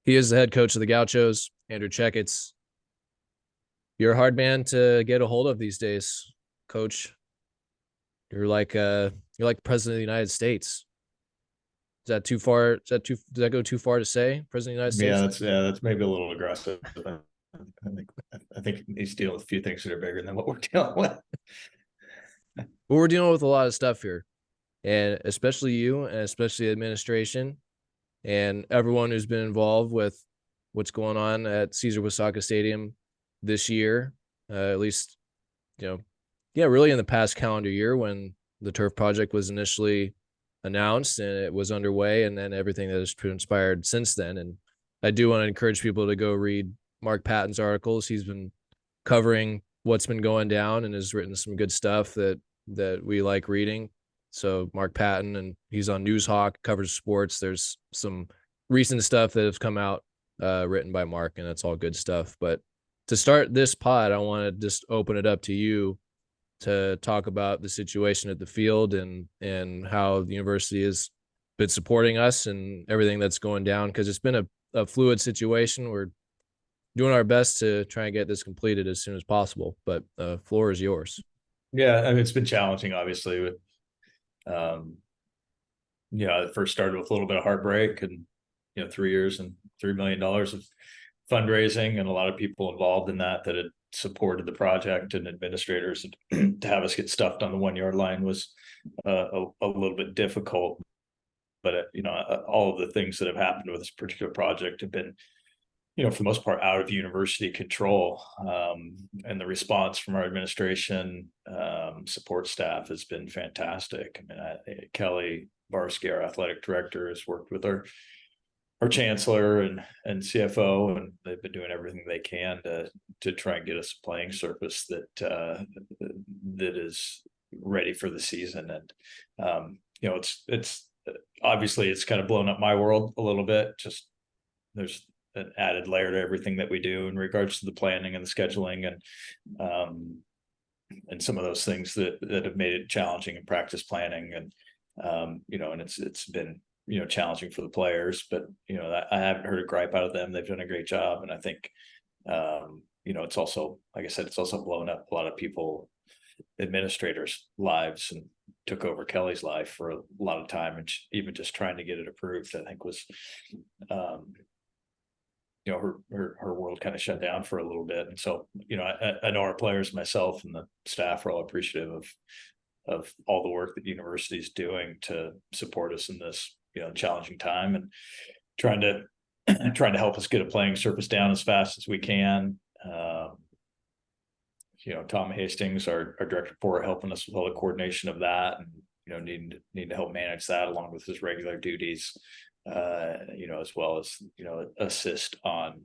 He is the head coach of the Gauchos. Andrew Checketts. You're a hard man to get a hold of these days, Coach. You're like the president of the United States. Is that too far? Does that go too far to say, president of the United States? Yeah, that's maybe a little aggressive. I think he's dealing with a few things that are bigger than what we're dealing with. But we're dealing with a lot of stuff here, and especially you, and especially the administration, and everyone who's been involved with what's going on at Caesar Wasaka Stadium this year. At least, you know, yeah, really in the past calendar year when the turf project was initially announced and it was underway, and then everything that has transpired since then. And I do want to encourage people to go read Mark Patton's articles. He's been covering what's been going down and has written some good stuff that we like reading. So Mark Patton, and he's on Newshawk, covers sports. There's some recent stuff that has come out written by Mark, and that's all good stuff. But to start this pod, I want to just open it up to you to talk about the situation at the field and how the university has been supporting us and everything that's going down, because it's been a fluid situation. We're doing our best to try and get this completed as soon as possible, but the floor is yours. Yeah, I mean, it's been challenging, obviously. With it first started with a little bit of heartbreak, and 3 years and $3 million of fundraising, and a lot of people involved in that had supported the project, and administrators. To have us get stuffed on the 1 yard line was a little bit difficult. But all of the things that have happened with this particular project have been, for the most part, out of university control. And the response from our administration, support staff, has been fantastic. I mean, Kelly Barsky, our athletic director, has worked with our chancellor and CFO, and they've been doing everything they can to try and get us a playing surface that is ready for the season. And it's obviously it's kind of blown up my world a little bit. Just there's an added layer to everything that we do in regards to the planning and the scheduling, and some of those things that have made it challenging in practice planning. And and it's been challenging for the players, but I haven't heard a gripe out of them. They've done a great job, and I think it's also, like I said, it's also blown up a lot of people, administrators' lives, and took over Kelly's life for a lot of time, and even just trying to get it approved, I think, was her world kind of shut down for a little bit. And so I know our players, myself, and the staff are all appreciative of all the work that the university is doing to support us in this challenging time, and trying to help us get a playing surface down as fast as we can. Tom Hastings, our director of sport, helping us with all the coordination of that, and need to help manage that along with his regular duties, as well as assist on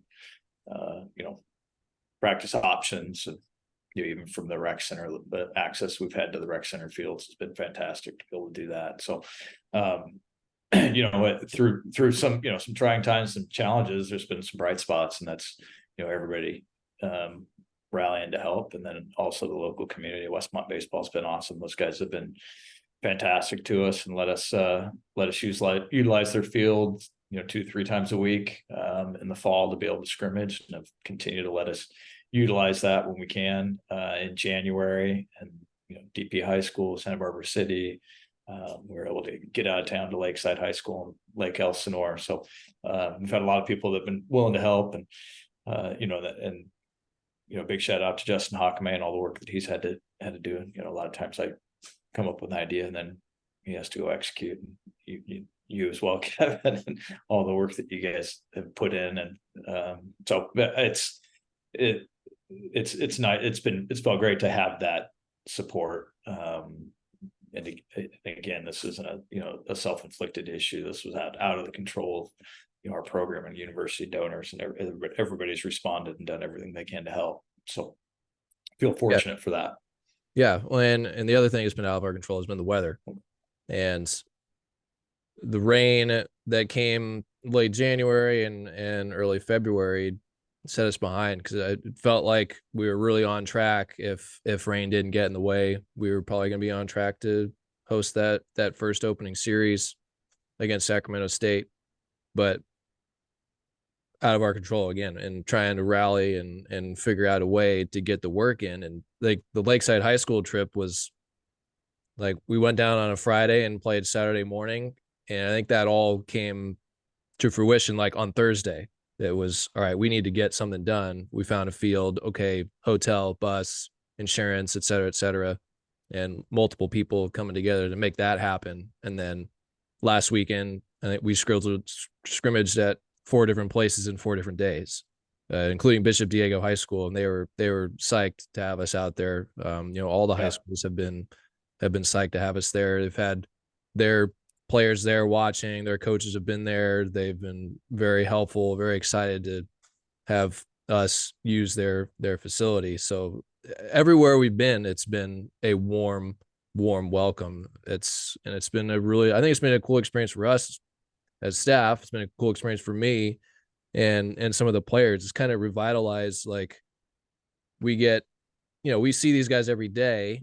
practice options. And even from the rec center, the access we've had to the rec center fields has been fantastic to be able to do that. So through some some trying times, some challenges, there's been some bright spots, and that's everybody rallying to help. And then also the local community. Westmont baseball's been awesome. Those guys have been fantastic to us, and let us utilize their field 2-3 times a week in the fall to be able to scrimmage, and have continued to let us utilize that when we can in January. And DP High School, Santa Barbara City, we were able to get out of town to Lakeside High School and Lake Elsinore. So we've had a lot of people that have been willing to help, and big shout out to Justin Hockamay and all the work that he's had to do. And a lot of times I come up with an idea, and then he has to go execute. And you as well, Kevin, and all the work that you guys have put in. And so it's nice. It's felt great to have that support. And again, this isn't a self-inflicted issue. This was out of the control of our program and university donors, and everybody's responded and done everything they can to help. So I feel fortunate for that. Yeah. Well, and the other thing that's been out of our control has been the weather, and the rain that came late January and early February set us behind, because it felt like we were really on track. If rain didn't get in the way, we were probably going to be on track to host that first opening series against Sacramento State. But out of our control again, and trying to rally and figure out a way to get the work in. And like the Lakeside High School trip was like, we went down on a Friday and played Saturday morning, and I think that all came to fruition like on Thursday. It was all right, we need to get something done. We found a field, okay, hotel, bus, insurance, et cetera, et cetera, and multiple people coming together to make that happen. And then last weekend, I think we scrimmaged at 4 different places in 4 different days, including Bishop Diego High School, and they were psyched to have us out there. All the high Yeah. schools have been psyched to have us there. They've had their players there watching, their coaches have been there. They've been very helpful, very excited to have us use their facility. So everywhere we've been, it's been a warm welcome. It's been a really, I think it's been a cool experience for us as staff. It's been a cool experience for me and some of the players. It's kind of revitalized, like, we get, we see these guys every day.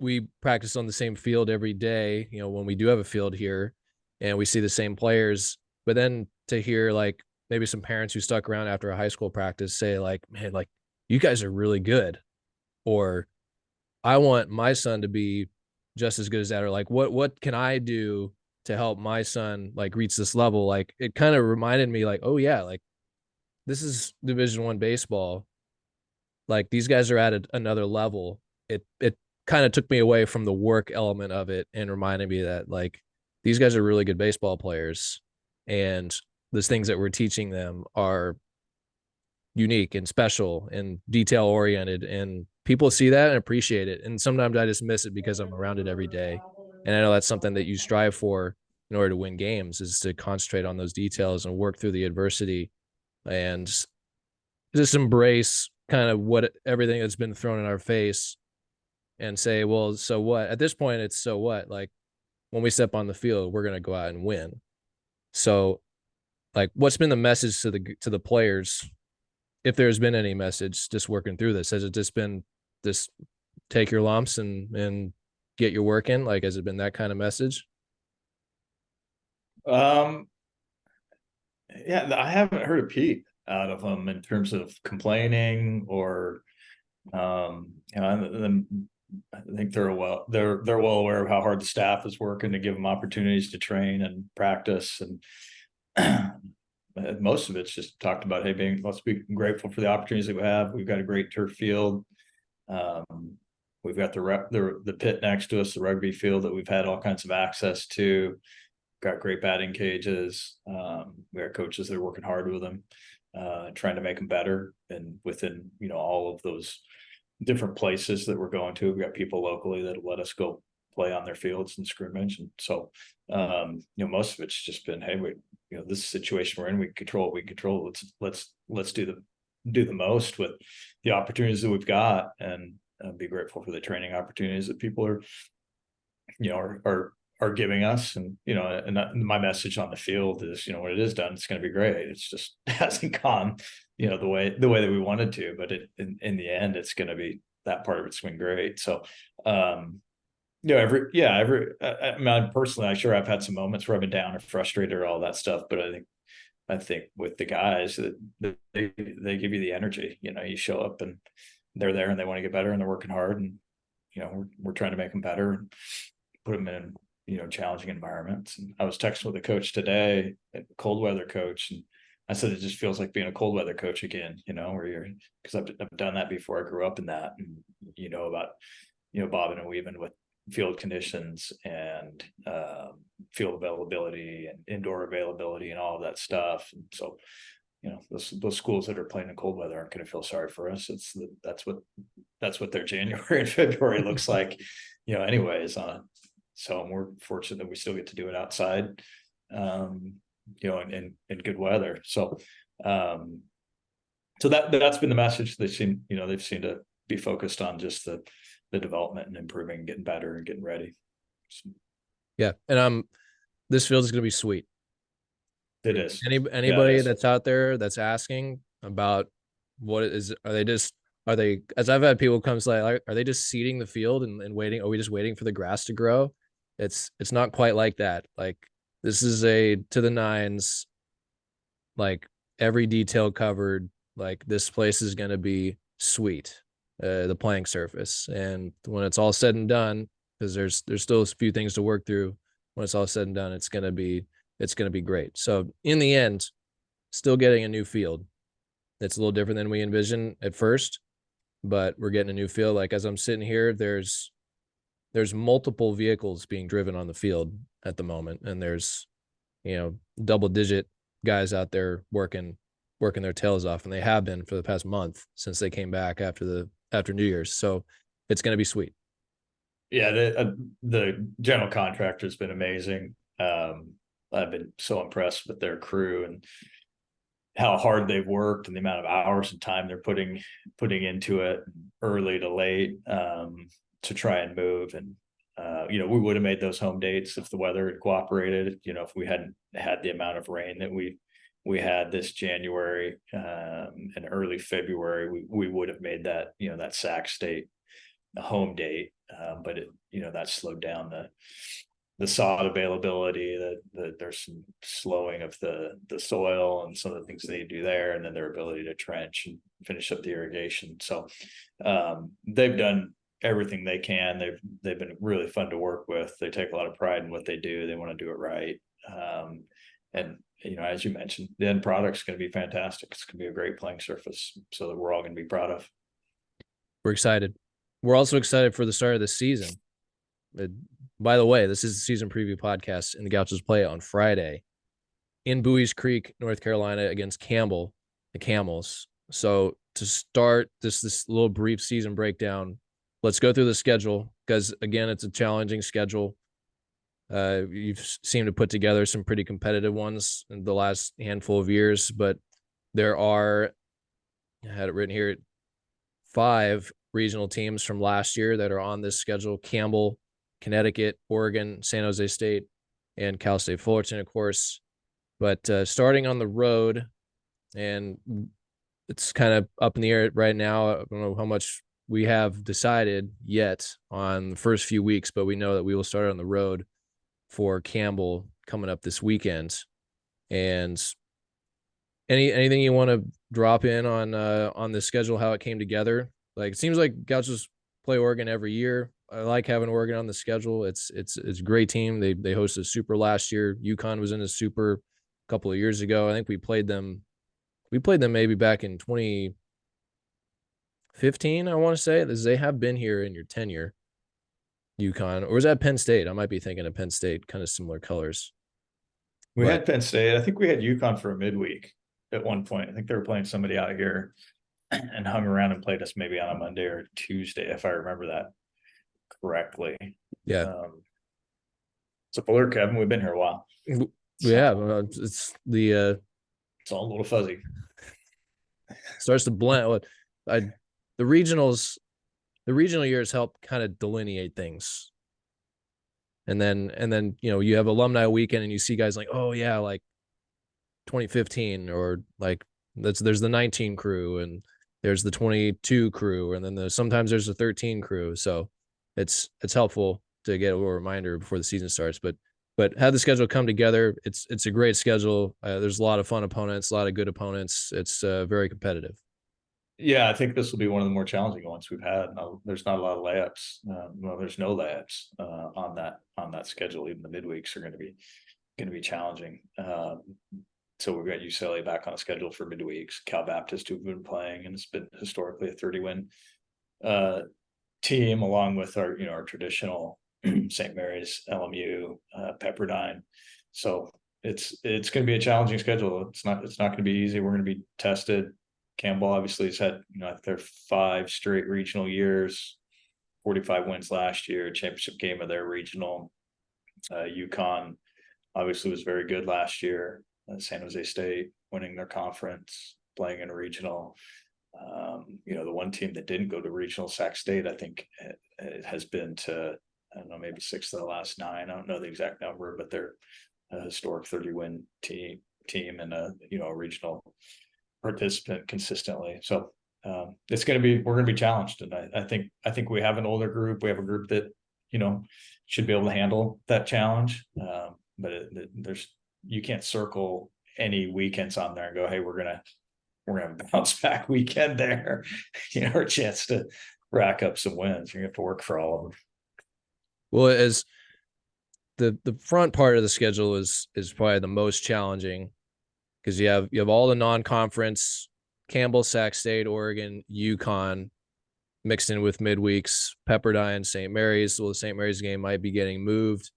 We practice on the same field every day, when we do have a field here, and we see the same players. But then to hear like maybe some parents who stuck around after a high school practice say like, man, like, you guys are really good, or I want my son to be just as good as that, or like, what can I do to help my son like reach this level? Like, it kind of reminded me like, oh yeah, like, this is Division 1 baseball. Like, these guys are at another level. It kind of took me away from the work element of it and reminded me that like, these guys are really good baseball players, and those things that we're teaching them are unique and special and detail oriented, and people see that and appreciate it. And sometimes I just miss it because I'm around it every day. And I know that's something that you strive for in order to win games, is to concentrate on those details and work through the adversity and just embrace kind of what everything that's been thrown in our face, and say, well, so what? At this point, it's so what? Like, when we step on the field, we're going to go out and win. So, like, what's been the message to the players, if there's been any message, just working through this? Has it just been this, take your lumps and get your work in? Like, has it been that kind of message? Um, yeah, I haven't heard a peep out of them in terms of complaining or, I think they're well aware of how hard the staff is working to give them opportunities to train and practice, and most of it's just talked about, hey, let's be grateful for the opportunities that we have. We've got a great turf field. We've got the pit next to us, the rugby field that we've had all kinds of access to. Got great batting cages. We got coaches that are working hard with them, trying to make them better. And within, all of those different places that we're going to, we've got people locally that let us go play on their fields and scrimmage. And so, most of it's just been, hey, this situation we're in, we control what we control. Let's do the most with the opportunities that we've got, and be grateful for the training opportunities that people are, are giving us. And my message on the field is, when it is done, it's going to be great. It's just hasn't gone the way that we wanted to, but in the end, it's going to be, that part of it's been great. So I mean, personally, I've had some moments where I've been down or frustrated or all that stuff, but I think with the guys that they give you the energy. You show up and they're there and they want to get better and they're working hard, and we're trying to make them better and put them in challenging environments. And I was texting with a coach today, a cold weather coach, and I said it just feels like being a cold weather coach again. Where you're, because I've done that before. I grew up in that, and about bobbing and weaving with field conditions and field availability and indoor availability and all of that stuff. And so, those schools that are playing in cold weather aren't going to feel sorry for us. That's what their January and February looks like, anyways. So we're fortunate that we still get to do it outside, in good weather. So, that's been the message. They've seemed to be focused on just the development and improving, getting better and getting ready. So, Yeah. And this field is going to be sweet. it is. Anybody that's out there that's asking about what it is, are they, as I've had people come say, are they just seeding the field and waiting? Are we just waiting for the grass to grow? It's not quite like that. Like, this is a to the nines. Like, every detail covered. Like this place is going to be sweet, the playing surface. And when it's all said and done, because there's still a few things to work through. When it's all said and done, it's gonna be great. So in the end, still getting a new field. It's a little different than we envisioned at first, but we're getting a new field. Like as I'm sitting here, there's multiple vehicles being driven on the field at the moment, and there's double digit guys out there working their tails off, and they have been for the past month since they came back after New Year's. So it's going to be sweet. Yeah, the general contractor has been amazing. I've been so impressed with their crew and how hard they've worked and the amount of hours and time they're putting into it, early to late, to try and move. And we would have made those home dates if the weather had cooperated. If we hadn't had the amount of rain that we had this January, and early February, we would have made that that Sac State a home date. But that slowed down the sod availability. That there's some slowing of the soil and some of the things they do there, and then their ability to trench and finish up the irrigation. So they've done everything they can. They've been really fun to work with. They take a lot of pride in what they do. They want to do it right. And as you mentioned, the end product's going to be fantastic. It's going to be a great playing surface, so that we're all going to be proud of. We're excited. We're also excited for the start of the season. By the way, this is the season preview podcast, and the Gauchos play on Friday in Bowie's Creek, North Carolina, against Campbell, the Camels. So to start this little brief season breakdown, let's go through the schedule, because again, it's a challenging schedule. You've seemed to put together some pretty competitive ones in the last handful of years, but there are, I had it written here, 5 regional teams from last year that are on this schedule: Campbell, Connecticut, Oregon, San Jose State, and Cal State Fullerton, of course. But starting on the road, and it's kind of up in the air right now. I don't know how much we have decided yet on the first few weeks, but we know that we will start on the road for Campbell coming up this weekend. And anything you want to drop in on the schedule, how it came together? Like, it seems like Gauchos play Oregon every year. I like having Oregon on the schedule. It's a great team. They hosted a super last year. UConn was in a super a couple of years ago. I think we played them maybe back in 2015, I want to say. They have been here in your tenure, UConn. Or was that Penn State? I might be thinking of Penn State, kind of similar colors. We had Penn State. I think we had UConn for a midweek at one point. I think they were playing somebody out here and hung around and played us maybe on a Monday or Tuesday, if I remember that correctly. Yeah. So Fuller, Kevin, we've been here a while. Yeah, it's all a little fuzzy. Starts to blend. The regional years help kind of delineate things. And then you have alumni weekend and you see guys like, oh yeah, like 2015, or like there's the 19 crew and there's the 22 crew, and then sometimes there's a 13 crew. So it's helpful to get a little reminder before the season starts. But have the schedule come together. It's a great schedule. There's a lot of fun opponents, a lot of good opponents. It's very competitive. Yeah, I think this will be one of the more challenging ones we've had. No, there's not a lot of layups. There's no layups on that schedule. Even the midweeks are going to be challenging. So we've got UCLA back on a schedule for midweeks. Cal Baptist, who've been playing, and it's been historically a 30-win team, along with our traditional St. Mary's, LMU, Pepperdine. So it's going to be a challenging schedule. It's not going to be easy. We're going to be tested. Campbell obviously has had their 5 straight regional years, 45 wins last year, championship game of their regional. UConn obviously was very good last year. San Jose State winning their conference, playing in a regional. The one team that didn't go to regional, Sac State, I think it has been to, I don't know, maybe 6 of the last 9. I don't know the exact number, but they're a historic 30-win team and a regional participant consistently. So we're going to be challenged. And I think we have an older group. We have a group that, should be able to handle that challenge. But you can't circle any weekends on there and go, hey, we're gonna have a bounce back weekend there, or a chance to rack up some wins. You have to work for all of them. Well, as the front part of the schedule is probably the most challenging because you have all the non-conference, Campbell, Sac State, Oregon, UConn mixed in with midweeks, Pepperdine, St. Mary's. Well, the St. Mary's game might be getting moved.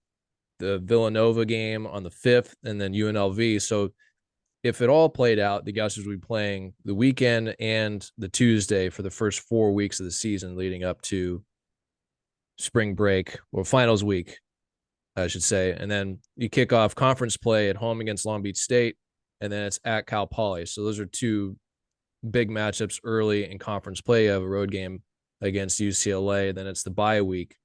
The Villanova game on the 5th, and then UNLV. So if it all played out, the Gauchos would be playing the weekend and the Tuesday for the first 4 weeks of the season leading up to spring break or finals week, I should say. And then you kick off conference play at home against Long Beach State, and then it's at Cal Poly. So those are two big matchups early in conference play. You have a road game against UCLA. Then it's the bye week,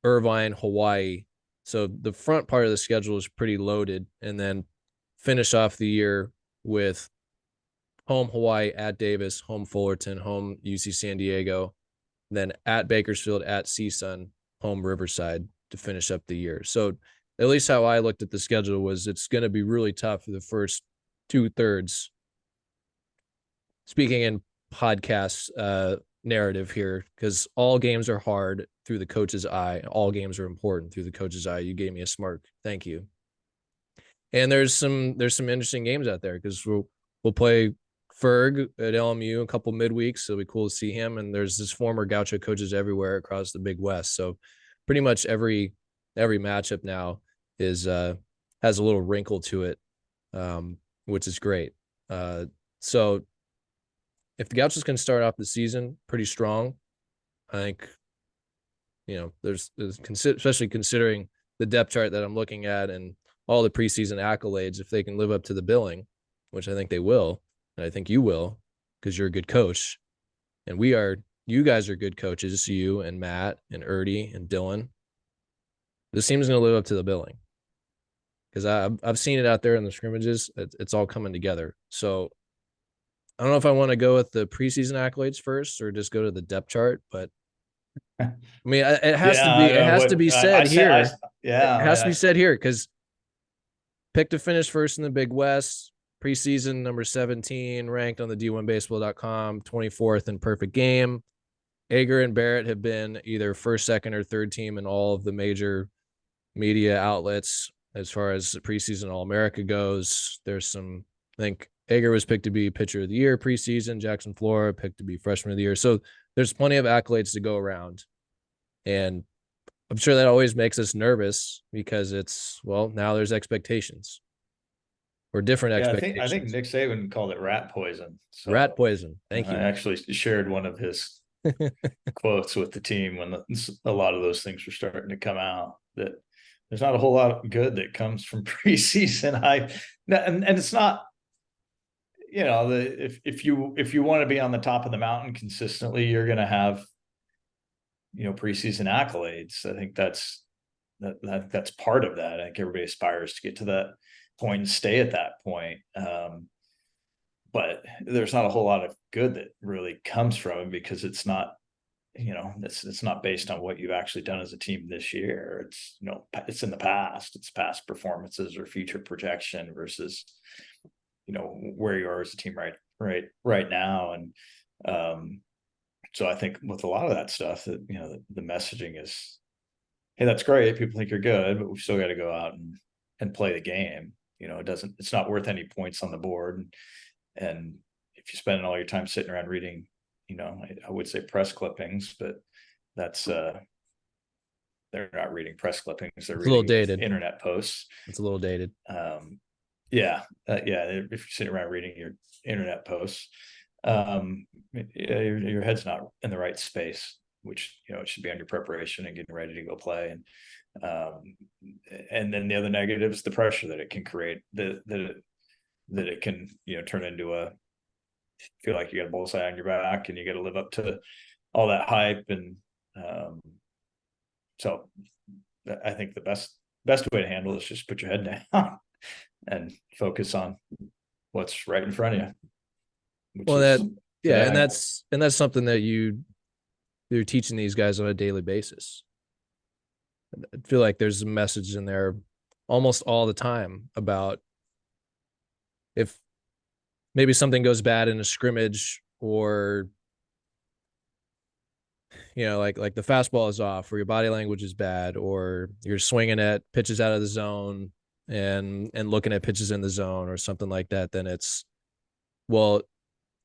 Irvine, Hawaii. So the front part of the schedule is pretty loaded. And then finish off the year with home Hawaii, at Davis, home Fullerton, home UC San Diego, then at Bakersfield, at CSUN, home Riverside to finish up the year. So at least how I looked at the schedule was it's going to be really tough for the first 2/3. Speaking in podcast narrative here, because all games are hard through the coach's eye. All games are important through the coach's eye. You gave me a smirk. Thank you. And there's some interesting games out there because we'll play Ferg at LMU a couple midweeks. So it'll be cool to see him. And there's this former Gaucho coaches everywhere across the Big West. So pretty much every matchup now is has a little wrinkle to it, which is great. So if the Gauchos can start off the season pretty strong, I think, there's especially considering the depth chart that I'm looking at and all the preseason accolades, if they can live up to the billing, which I think they will, and I think you will, because you're a good coach, and you guys are good coaches, you and Matt and Erdy and Dylan. This team is going to live up to the billing because I've seen it out there in the scrimmages. It's all coming together. So I don't know if I want to go with the preseason accolades first or just go to the depth chart, but I mean, it has to be. It has to be said here. It has to be said here because picked to finish first in the Big West, preseason number 17, ranked on the D1Baseball.com, 24th in perfect game. Ager and Barrett have been either first, second, or third team in all of the major media outlets as far as preseason All-America goes. There's some, I think Ager was picked to be pitcher of the year preseason. Jackson Flora picked to be freshman of the year. So there's plenty of accolades to go around. And I'm sure that always makes us nervous because now there's expectations or different expectations. I think Nick Saban called it rat poison. So rat poison. Thank you. I actually shared one of his quotes with the team when a lot of those things were starting to come out, that there's not a whole lot of good that comes from preseason. And it's not, if you want to be on the top of the mountain consistently, you're going to have, preseason accolades. I think that's part of that. I think everybody aspires to get to that point and stay at that point. But there's not a whole lot of good that really comes from it because it's not, it's not based on what you've actually done as a team this year. It's, it's in the past, it's past performances or future projection versus, where you are as a team right now. And so I think with a lot of that stuff that, the messaging is, hey, that's great. People think you're good, but we've still got to go out and play the game. It's not worth any points on the board. And if you spend all your time sitting around reading, I would say press clippings, but that's they're not reading press clippings. They're reading a little dated internet posts. It's a little dated. Yeah. If you're sitting around reading your internet posts, your head's not in the right space, which, it should be on your preparation and getting ready to go play. And then the other negative is the pressure that it can create, that it can, turn into feel like you got a bullseye on your back and you got to live up to all that hype. And so I think the best way to handle it is just put your head down and focus on what's right in front of you. And that's something that you're teaching these guys on a daily basis. I feel like there's a message in there almost all the time about if maybe something goes bad in a scrimmage, or like the fastball is off, or your body language is bad, or you're swinging at pitches out of the zone and looking at pitches in the zone or something like that, then it's, well,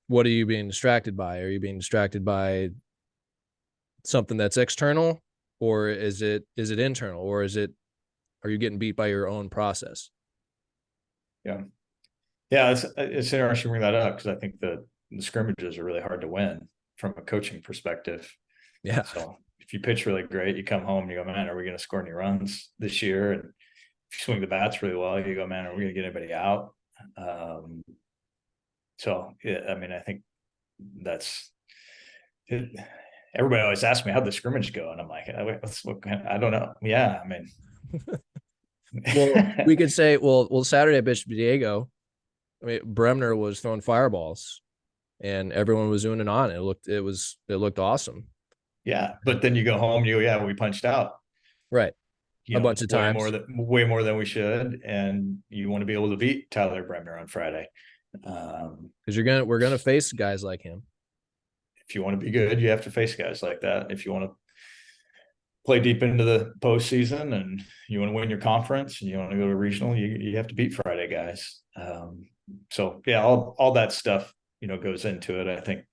what are you being distracted by? Are you being distracted by something that's external, or is it internal, or are you getting beat by your own process? Yeah. Yeah, it's interesting to bring that up, because I think the scrimmages are really hard to win from a coaching perspective. Yeah. So if you pitch really great, you come home and you go, man, are we going to score any runs this year? And if you swing the bats really well, you go, man, are we going to get anybody out? So yeah, I mean, I think that's it. Everybody always asks me how'd the scrimmage go, and I'm like, I don't know. Yeah, I mean, Well, we could say, well, Saturday at Bishop Diego, I mean, Bremner was throwing fireballs and everyone was doing it on. It looked awesome. yeah. But then you go home, you go, yeah, we punched out, Right. A bunch of times. way more than we should, and you want to be able to beat Tyler Bremner on Friday. Because we're gonna face guys like him. If you want to be good, you have to face guys like that. If you want to play deep into the postseason and you want to win your conference and you want to go to regional, you have to beat Friday guys. So yeah, all that stuff, goes into it. I think,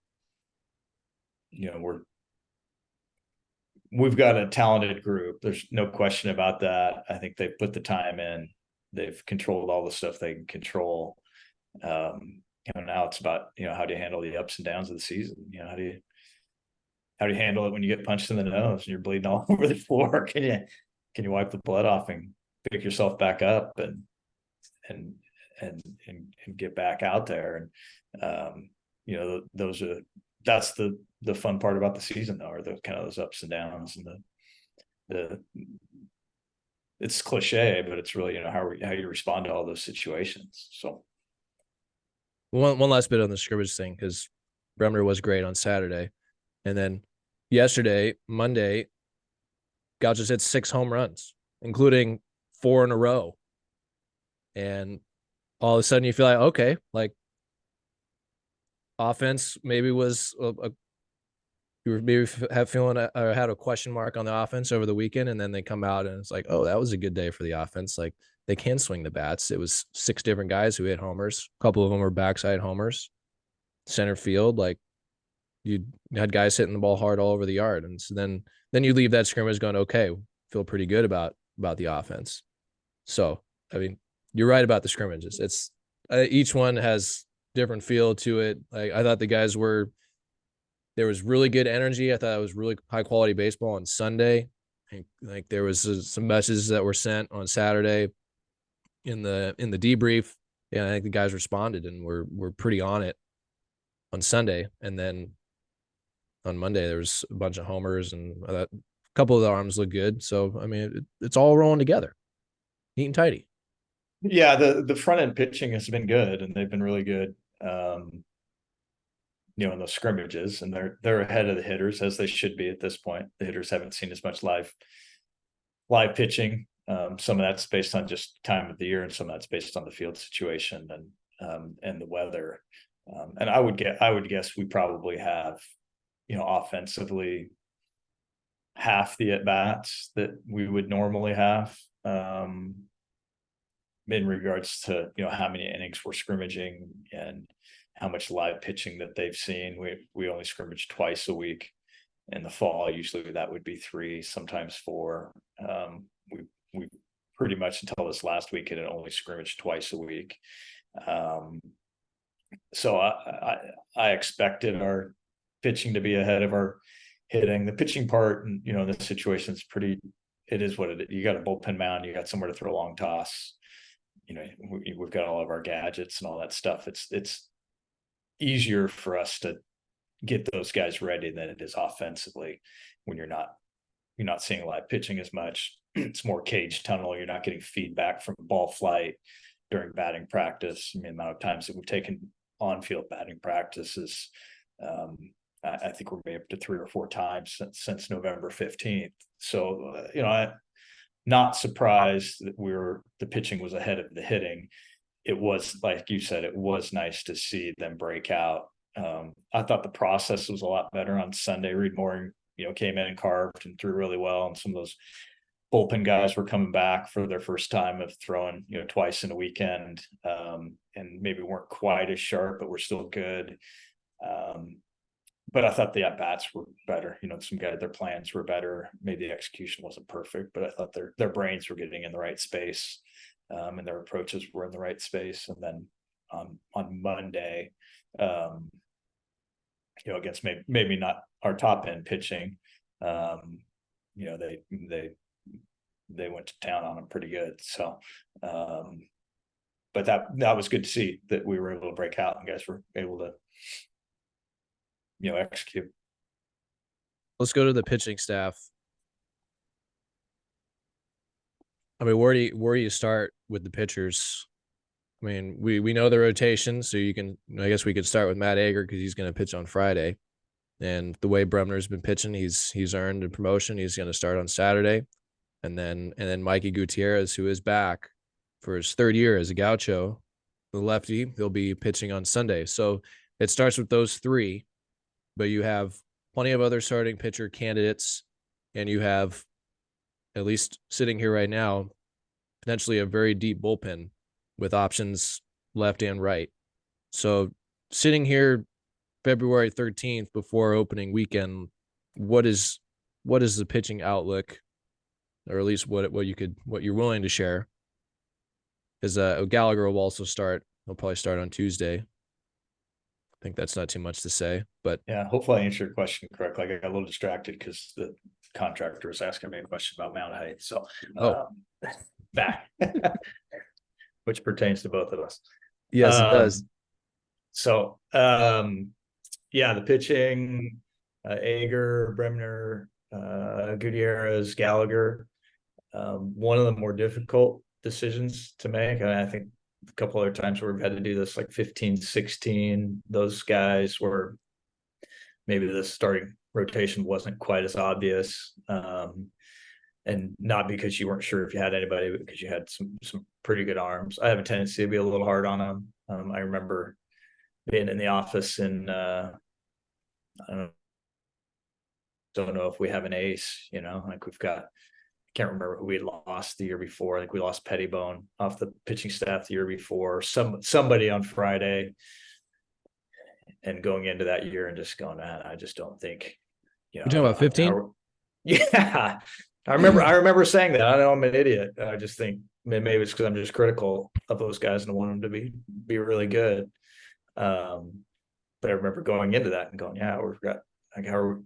we've got a talented group. There's no question about that. I think they've put the time in. They've controlled all the stuff they can control. Now it's about, how do you handle the ups and downs of the season? How do you handle it when you get punched in the nose and you're bleeding all over the floor? Can you wipe the blood off and pick yourself back up and get back out there? And that's the fun part about the season, though, are the kind of those ups and downs, and the it's cliche, but it's really, how you respond to all those situations. So One last bit on the scrimmage thing, because Bremner was great on Saturday, and then yesterday, Monday, Gaucho hit 6 home runs, including 4 in a row, and all of a sudden you feel like, okay, like offense maybe was you were maybe have feeling or had a question mark on the offense over the weekend, and then they come out and it's like, oh, that was a good day for the offense. Like, they can swing the bats. It was 6 different guys who hit homers. A couple of them were backside homers, center field. Like, you had guys hitting the ball hard all over the yard, and so then you leave that scrimmage going, okay, feel pretty good about the offense. So I mean, you're right about the scrimmages. It's each one has different feel to it. Like, I thought there was really good energy. I thought it was really high quality baseball on Sunday. And like, there was some messages that were sent on Saturday in the debrief. Yeah, I think the guys responded and were pretty on it on Sunday. And then on Monday there was a bunch of homers, and a couple of the arms look good. So I mean, it's all rolling together, neat and tidy. yeah, the front end pitching has been good, and they've been really good. In those scrimmages, and they're ahead of the hitters, as they should be at this point. The hitters haven't seen as much live pitching. Some of that's based on just time of the year, and some of that's based on the field situation and the weather. And I would guess we probably have, offensively, half the at bats that we would normally have, in regards to, how many innings we're scrimmaging and how much live pitching that they've seen. We only scrimmage twice a week in the fall. Usually that would be 3, sometimes 4. We pretty much, until this last week, had only scrimmaged twice a week. So I expected our pitching to be ahead of our hitting. The pitching part, in this situation is it is what it is. You got a bullpen mound, you got somewhere to throw a long toss. We've got all of our gadgets and all that stuff. It's easier for us to get those guys ready than it is offensively, when you're not seeing live pitching as much. It's more cage tunnel. You're not getting feedback from ball flight during batting practice. I mean, the amount of times that we've taken on-field batting practices, I think we're maybe up to 3 or 4 times since November 15th. So, I'm not surprised that the pitching was ahead of the hitting. it was, like you said, it was nice to see them break out. I thought the process was a lot better on Sunday. Reed Mooring, came in and carved and threw really well. And some of those bullpen guys were coming back for their first time of throwing, twice in a weekend, and maybe weren't quite as sharp, but were still good. But I thought the at-bats were better. Some guys, their plans were better. Maybe the execution wasn't perfect, but I thought their brains were getting in the right space, and their approaches were in the right space. And then on Monday, against maybe not our top end pitching, they went to town on them pretty good. So, but that was good to see that we were able to break out and guys were able to, execute. Let's go to the pitching staff. I mean, where do you start with the pitchers? I mean, we know the rotation, so I guess we could start with Matt Ager because he's going to pitch on Friday. And the way Bremner's been pitching, he's earned a promotion. He's going to start on Saturday. And then Mikey Gutierrez, who is back for his third year as a Gaucho, the lefty, he'll be pitching on Sunday. So it starts with those three, but you have plenty of other starting pitcher candidates, and you have, at least sitting here right now, potentially a very deep bullpen with options left and right. So sitting here February 13th before opening weekend, what is the pitching outlook, or at least what you're willing to share? Because Gallagher will also start. He'll probably start on Tuesday. I think that's not too much to say, but Yeah, hopefully I answered your question correctly. I got a little distracted because the contractor was asking me a question about Mount Height. So back, which pertains to both of us. yes, it does. So yeah, the pitching, Ager, Bremner, Gutierrez, Gallagher, one of the more difficult decisions to make. And I think a couple other times where we've had to do this, like 15, 16, those guys were maybe the starting rotation wasn't quite as obvious. And not because you weren't sure if you had anybody, but because you had some pretty good arms. I have a tendency to be a little hard on them. I remember being in the office and I don't know if we have an ace, like we've got, I can't remember who we had lost the year before. I think we lost Pettibone off the pitching staff the year before. Somebody on Friday, and going into that year and just going, I just don't think, You're talking about 15? Yeah. I remember saying that. I know I'm an idiot. I just think maybe it's because I'm just critical of those guys and I want them to be really good. But I remember going into that and going, yeah, we've got, like, how are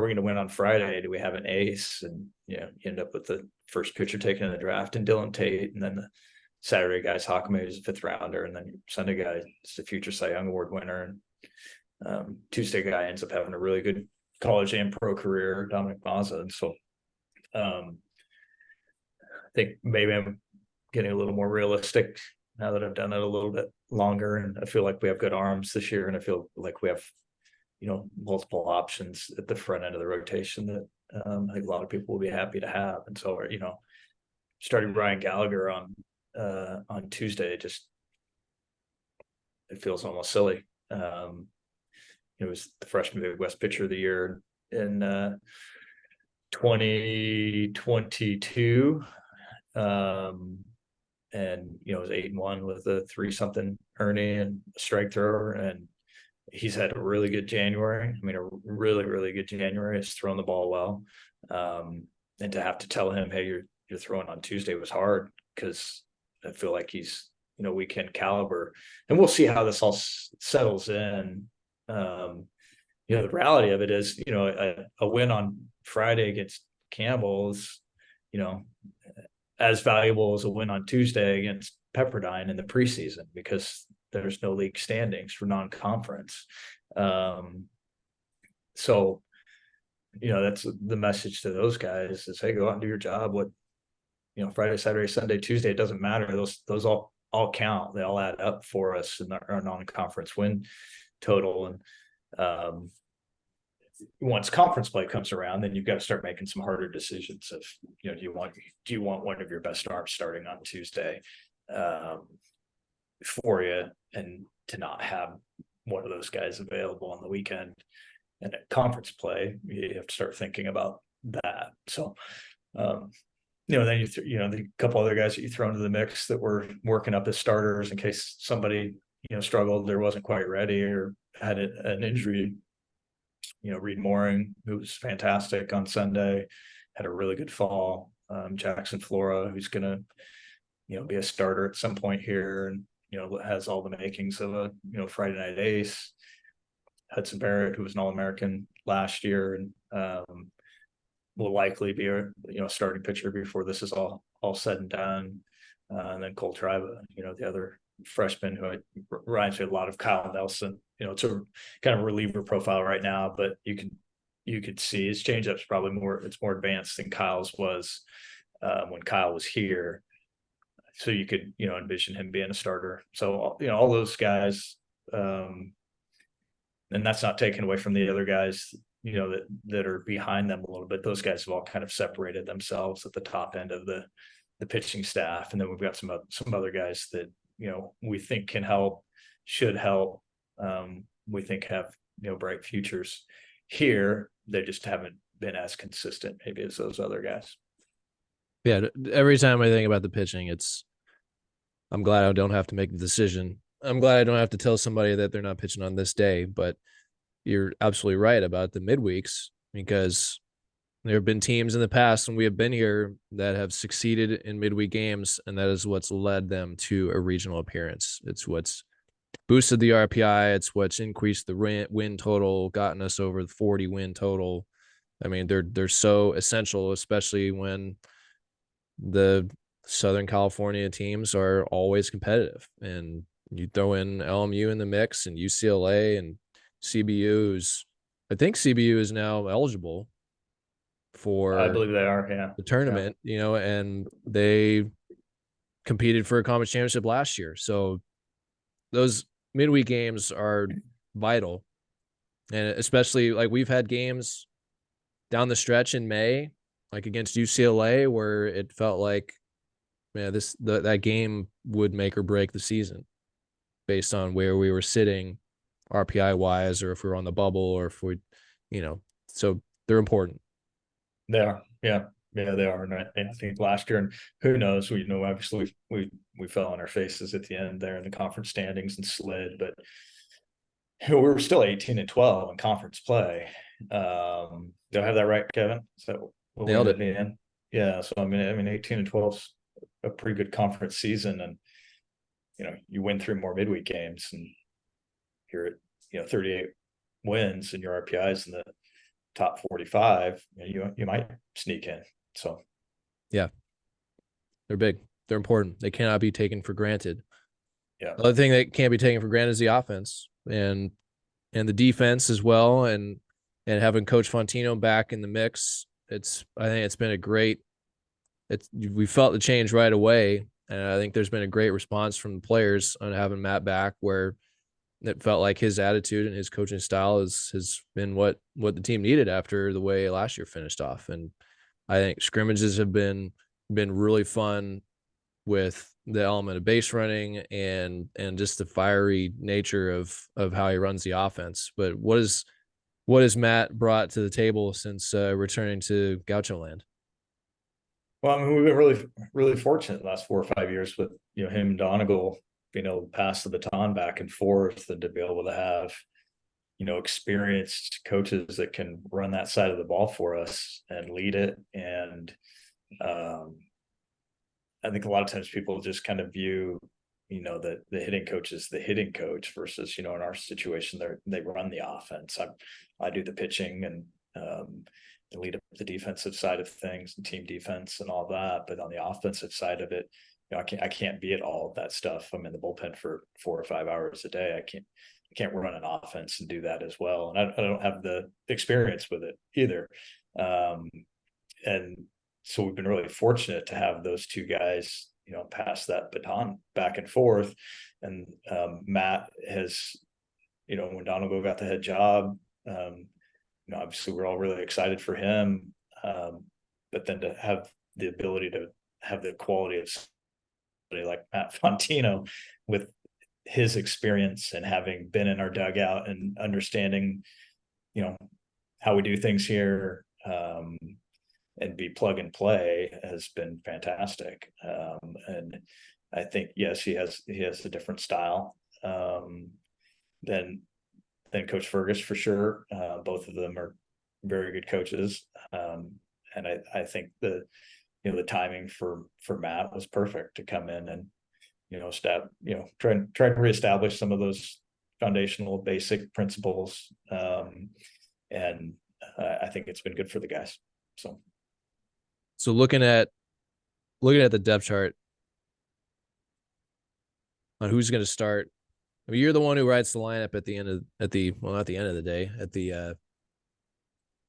we going to win on Friday? Do we have an ace? And you end up with the first pitcher taken in the draft and Dylan Tate, and then the Saturday guy's Hockamay is a fifth rounder, and then Sunday guy is the future Cy Young Award winner, and Tuesday guy ends up having a really good college and pro career, Dominic Mazza. And so I think maybe I'm getting a little more realistic now that I've done it a little bit longer, and I feel like we have good arms this year, and I feel like we have multiple options at the front end of the rotation that I think a lot of people will be happy to have. And so starting Brian Gallagher on Tuesday, it feels almost silly. It was the freshman Midwest pitcher of the year in 2022. And it was 8-1 with a 3-something Ernie and a strike thrower, and he's had a really good January. I mean, a really, really good January. He's thrown the ball well. And to have to tell him, hey, you're throwing on Tuesday was hard, because I feel like he's, weekend caliber. And we'll see how this all settles in. The reality of it is, a win on Friday against Campbell is, as valuable as a win on Tuesday against Pepperdine in the preseason, because there's no league standings for non-conference. So, that's the message to those guys is, hey, go out and do your job. What, Friday, Saturday, Sunday, Tuesday, it doesn't matter. Those all count. They all add up for us in our non-conference win total. And once conference play comes around, then you've got to start making some harder decisions of, do you want one of your best arms starting on Tuesday? for you, and to not have one of those guys available on the weekend and at conference play, you have to start thinking about that. So, then the couple other guys that you throw into the mix that were working up as starters in case somebody, struggled or wasn't quite ready or had an injury. Reed Mooring, who was fantastic on Sunday, had a really good fall. Jackson Flora, who's going to, be a starter at some point here, and has all the makings of a Friday night ace. Hudson Barrett, who was an All-American last year, and will likely be a starting pitcher before this is all said and done. And then Cole Triba, the other freshman who reminds me a lot of Kyle Nelson. It's a kind of reliever profile right now, but you could see his changeup's probably more advanced than Kyle's was when Kyle was here. So you could envision him being a starter. So all those guys, and that's not taken away from the other guys that are behind them a little bit. Those guys have all kind of separated themselves at the top end of the pitching staff, and then we've got some other guys that we think can help, should help. We think have bright futures here. They just haven't been as consistent maybe as those other guys. Yeah, every time I think about the pitching, I'm glad I don't have to make the decision. I'm glad I don't have to tell somebody that they're not pitching on this day, but you're absolutely right about the midweeks, because there have been teams in the past when we have been here that have succeeded in midweek games, and that is what's led them to a regional appearance. It's what's boosted the RPI. It's what's increased the win total, gotten us over the 40 win total. I mean, they're so essential, especially when the Southern California teams are always competitive. And you throw in LMU in the mix, and UCLA and CBU's. I think CBU is now eligible I for believe they are, yeah. the tournament, and they competed for a conference championship last year. So those midweek games are vital. And especially, like, we've had games down the stretch in May, like against UCLA, where it felt like, man, that game would make or break the season based on where we were sitting RPI wise, or if we were on the bubble, or if we, so they're important. They are, yeah, they are. And I think last year, and who knows, obviously we fell on our faces at the end there in the conference standings and slid, but we were still 18-12 in conference play. Do I have that right, Kevin? So what we Nailed ended it. up being? Yeah. So I mean, 18-12 is a pretty good conference season, and you win 3 more midweek games, and you're at 38 wins, and your RPI is in the top 45. You might sneak in. So Yeah, they're big. They're important. They cannot be taken for granted. yeah, The other thing that can't be taken for granted is the offense and the defense as well. And having Coach Fontino back in the mix, I think it's been a great. We felt the change right away, and I think there's been a great response from the players on having Matt back, where it felt like his attitude and his coaching style has been what the team needed after the way last year finished off. And I think scrimmages have been really fun, with the element of base running and just the fiery nature of how he runs the offense. But what has Matt brought to the table since returning to Gaucho land? well, I mean, we've been really fortunate the last 4 or 5 years with him and Donegal being able to pass the baton back and forth, and to be able to have experienced coaches that can run that side of the ball for us and lead it. And I think a lot of times people just kind of view, the hitting coach is the hitting coach versus, in our situation, they run the offense. I do the pitching and lead up the defensive side of things and team defense and all that. But on the offensive side of it, I can't be at all of that stuff. I'm in the bullpen for 4 or 5 hours a day. I can't run an offense and do that as well. And I don't have the experience with it either. And so we've been really fortunate to have those two guys, pass that baton back and forth. And Matt has, when Donegal got the head job, obviously we're all really excited for him. But then to have the ability to have the quality of somebody like Matt Fontino with his experience and having been in our dugout and understanding, how we do things here, and be plug and play has been fantastic. And I think, yes, he has a different style, than Coach Fergus for sure. Both of them are very good coaches. And I think the timing for Matt was perfect to come in and, try to reestablish some of those foundational basic principles. And I think it's been good for the guys. So looking at the depth chart on who's going to start. I mean, you're the one who writes the lineup not the end of the day,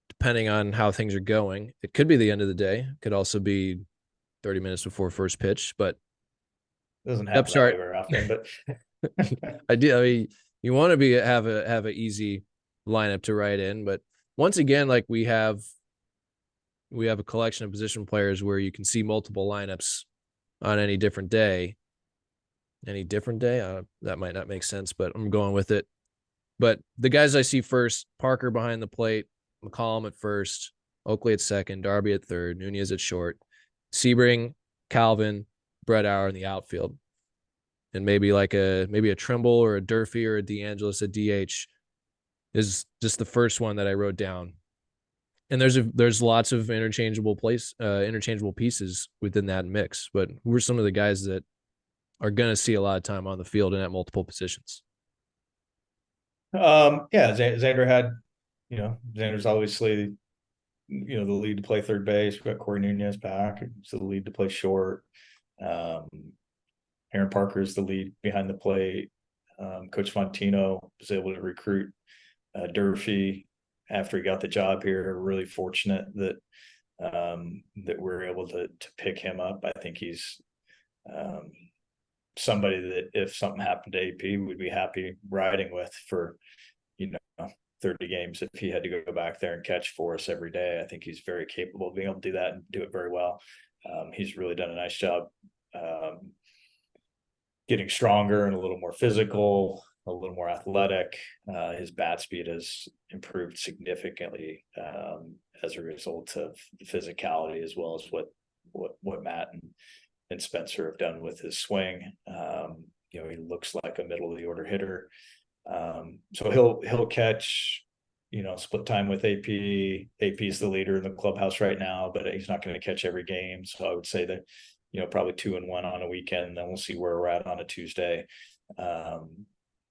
depending on how things are going. It could be the end of the day. It could also be 30 minutes before first pitch, but it doesn't happen depth that way chart very often, but I mean, you want to have a easy lineup to write in, but once again, like we have a collection of position players where you can see multiple lineups on any different day. That might not make sense, but I'm going with it. But the guys I see first: Parker behind the plate, McCollum at first, Oakley at second, Darby at third, Nunez at short, Sebring, Calvin, Brett Auer in the outfield, and maybe a Trimble or a Durfee or a DeAngelis at DH is just the first one that I wrote down. And there's lots of interchangeable pieces within that mix. But who are some of the guys that are going to see a lot of time on the field and at multiple positions? yeah, Xander had, Xander's obviously, the lead to play third base. We've got Corey Nunez back, so the lead to play short. Aaron Parker is the lead behind the plate. Coach Fontino was able to recruit Durfee after he got the job here. Really fortunate that we're able to pick him up. I think he's somebody that if something happened to AP, we'd be happy riding with for 30 games if he had to go back there and catch for us every day. I think he's very capable of being able to do that and do it very well. He's really done a nice job getting stronger and a little more physical, a little more athletic. His bat speed has improved significantly as a result of the physicality, as well as what Matt and Spencer have done with his swing. He looks like a middle of the order hitter. So he'll catch, split time with AP. AP's the leader in the clubhouse right now, but he's not going to catch every game. So I would say that, probably 2 and 1 on a weekend. Then we'll see where we're at on a Tuesday.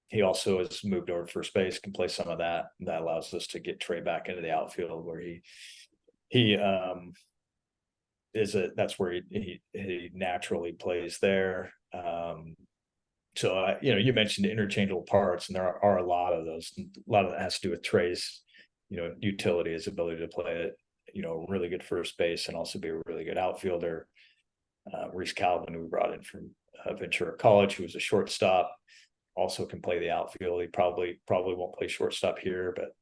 He also has moved over to first base, can play some of that. That allows us to get Trey back into the outfield where that's where he naturally plays there. So you mentioned interchangeable parts, and there are a lot of those. A lot of that has to do with Trey's, utility, his ability to play it, really good first base and also be a really good outfielder. Reese Calvin, who we brought in from Ventura College, who was a shortstop, also can play the outfield. He probably won't play shortstop here, but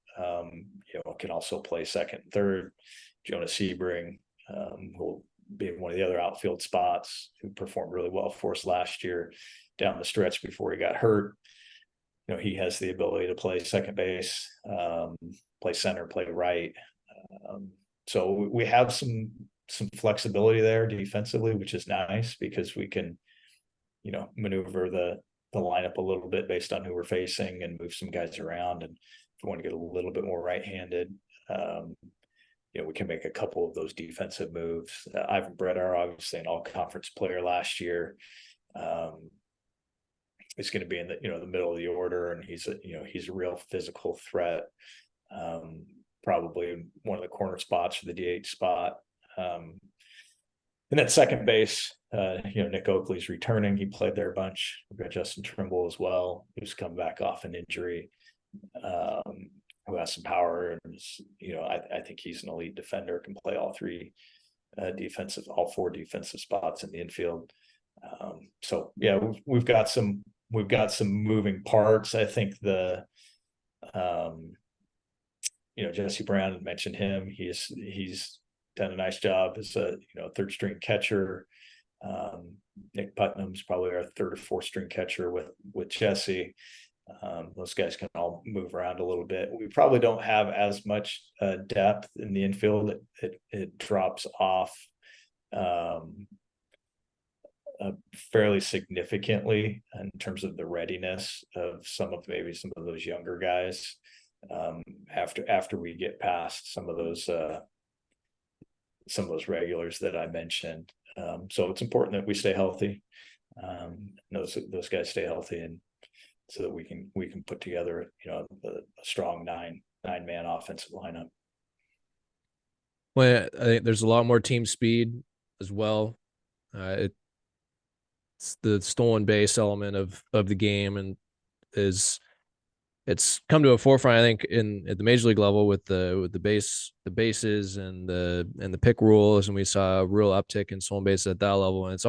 can also play second and third. Jonah Sebring, who will be in one of the other outfield spots, who performed really well for us last year down the stretch before he got hurt. He has the ability to play second base, play center, play right. So we have some flexibility there defensively, which is nice because we can, maneuver the lineup a little bit based on who we're facing and move some guys around. And if we want to get a little bit more right-handed, we can make a couple of those defensive moves. Ivan Bredar, obviously an all-conference player last year, is going to be in the middle of the order, and he's a real physical threat. Probably one of the corner spots for the DH spot. And then second base, Nick Oakley's returning. He played there a bunch. We've got Justin Trimble as well, who's come back off an injury, who has some power. And I think he's an elite defender, can play all four defensive spots in the infield. So yeah, we've got some moving parts. I think Jesse Brown mentioned him. He's done a nice job as a third string catcher. Nick Putnam's probably our third or fourth string catcher with Jesse. Those guys can all move around a little bit. We probably don't have as much depth in the infield. It drops off fairly significantly in terms of the readiness of maybe some of those younger guys after we get past some of those regulars that I mentioned. So it's important that we stay healthy. Those guys stay healthy, and so that we can put together, a strong nine-man offensive lineup. Well, I think there's a lot more team speed as well. It's the stolen base element of the game, and it's come to a forefront, I think, at the major league level with the bases and the pick rules, and we saw a real uptick in stolen bases at that level. And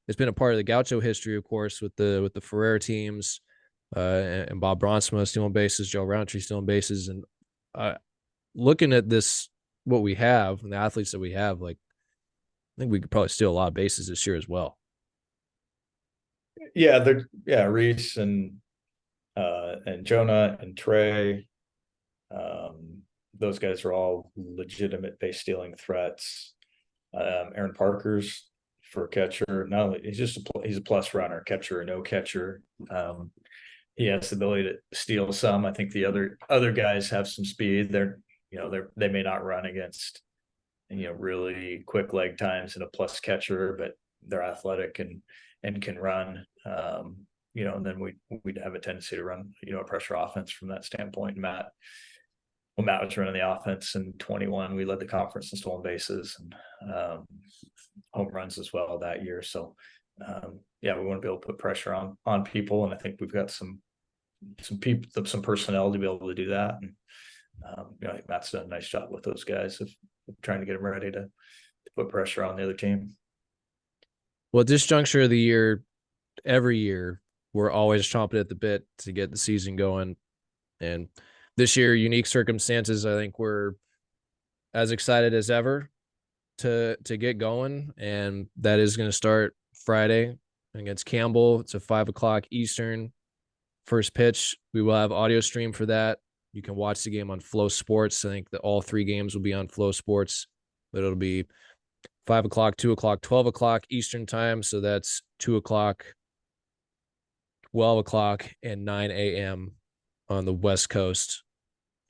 it's been a part of the Gaucho history, of course, with the Ferrer teams, and Bob Bronsma stealing bases, Joe Roundtree stealing bases, and looking at this, what we have and the athletes that we have, like, I think we could probably steal a lot of bases this year as well. Yeah, Reese and Jonah and Trey. Those guys are all legitimate base stealing threats. Aaron Parker's for catcher. No, he's a plus runner, catcher or no catcher. He has the ability to steal some. I think the other guys have some speed. They may not run against really quick leg times and a plus catcher, but they're athletic and can run. And then we'd have a tendency to run a pressure offense from that standpoint. Matt was running the offense in 21. We led the conference in stolen bases and home runs as well that year. So we want to be able to put pressure on people, and I think we've got some people, some personnel to be able to do that. And I think Matt's done a nice job with those guys of trying to get them ready to put pressure on the other team. Well, at this juncture of the year, every year, we're always chomping at the bit to get the season going. And this year, unique circumstances, I think we're as excited as ever to get going. And that is going to start Friday against Campbell. It's a 5:00 Eastern first pitch. We will have audio stream for that. You can watch the game on Flow Sports. I think that all three games will be on Flow Sports, but it'll be 5:00, 2:00, 12:00 Eastern time. So that's 2:00, 12:00, and 9 a.m. on the West Coast.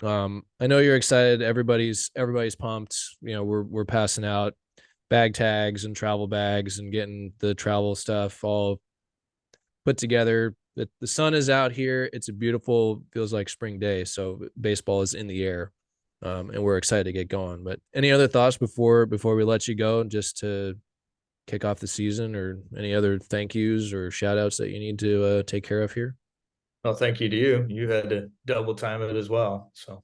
I know you're excited. Everybody's pumped. We're passing out bag tags and travel bags and getting the travel stuff all put together. The sun is out here. It's a beautiful, feels like spring day. So baseball is in the air, and we're excited to get going. But any other thoughts before we let you go, just to kick off the season, or any other thank yous or shout outs that you need to take care of here? Well, thank you to you. You had to double time it as well. So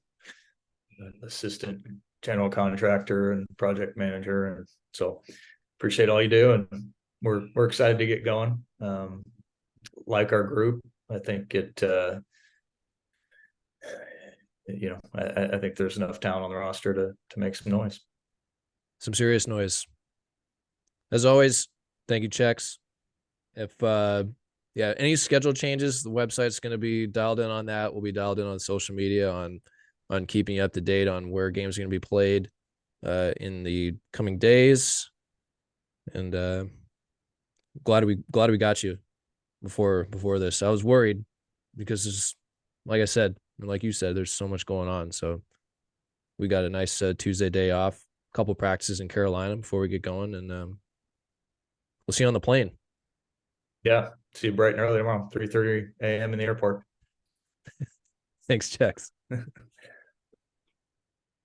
assistant general contractor and project manager. And so appreciate all you do. And we're excited to get going. Like our group, I think I think there's enough talent on the roster to make some noise. Some serious noise. As always, thank you, Chex. If any schedule changes, the website's going to be dialed in on that. We'll be dialed in on social media on keeping you up to date on where games are going to be played in the coming days. And glad we got you before this. I was worried because there's, like I said, and like you said, there's so much going on. So we got a nice Tuesday day off, a couple practices in Carolina before we get going, and we'll see you on the plane. Yeah, see you bright and early tomorrow, 3:30 a.m. in the airport. Thanks, Chex.